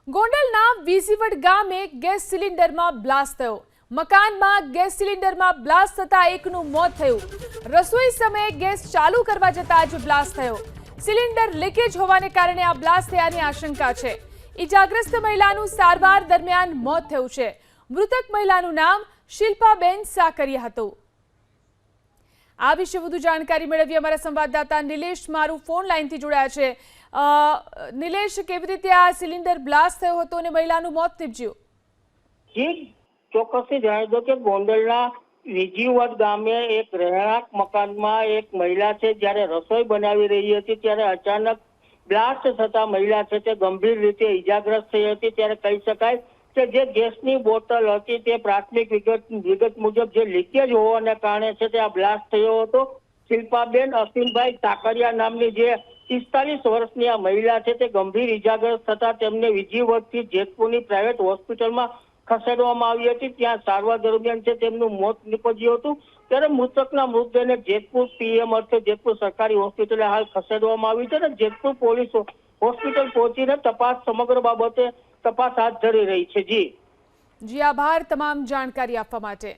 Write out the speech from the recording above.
ગોંડલના વીસીવડ ગામે gas સિલિન્ડરમાં blast થયો। મકાનમાં ગેસ સિલિન્ડરમાં બ્લાસ્ટ થતા એકનું મોત થયું। રસોઈ સમયે ગેસ ચાલુ કરવા જતા જ બ્લાસ્ટ થયો। સિલિન્ડર લીકેજ હોવાને કારણે આ બ્લાસ્ટ થયાની આશંકા છે। ઈજાગ્રસ્ત મહિલાનું સારવાર દરમિયાન મોત થયું છે। મૃતક મહિલાનું નામ શિલ્પાબેન સાકરિયા હતું। આ વિશે વધુ જાણકારી મેળવી અમારા સંવાદદાતા નિલેશ મારું ફોન લાઈનથી જોડાયા છે। નિલેશ, કેવી રીતે આ સિલિન્ડર બ્લાસ્ટ થયો હતો અને મહિલાનું મોત નીપજ્યું? જી ચોક્કસથી જણાવી દો કે ગોંડલના વીજીવડ ગામે એક રહેણાંક મકાનમાં એક મહિલા છે, જ્યારે રસોઈ બનાવી રહી હતી ત્યારે અચાનક બ્લાસ્ટ થતા મહિલા છે તે ગંભીર રીતે ઈજાગ્રસ્ત થઈ હતી। ત્યારે કહી શકાય કે જે ગેસની બોટલ હતી તે પ્રાથમિક વિગત મુજબ જે લીકેજ હોવાને કારણે છે તે આ બ્લાસ્ટ થયો હતો। શિલ્પાબેન અસીમભાઈ સાકરિયા નામની જે 45 વર્ષની આ મહિલા છે તે ગંભીર ઈજાગ્રસ્ત થતા તેમને વીજીવડથી જેતપુરની પ્રાઇવેટ હોસ્પિટલમાં ખસેડવામાં આવી હતી। ત્યાં સારવાર દરમિયાન છે તેમનું મોત નીપજ્યું હતું। ત્યારે મૃતકના મૃતદેહને જેતપુર પીએમ અર્થે જેતપુર સરકારી હોસ્પિટલે હાલ ખસેડવામાં આવી છે અને જેતપુર પોલીસ હોસ્પિટલ પહોંચીને સમગ્ર બાબતે તપાસ હાથ ધરી રહી છે। જી આભાર તમામ જાણકારી આપવા માટે।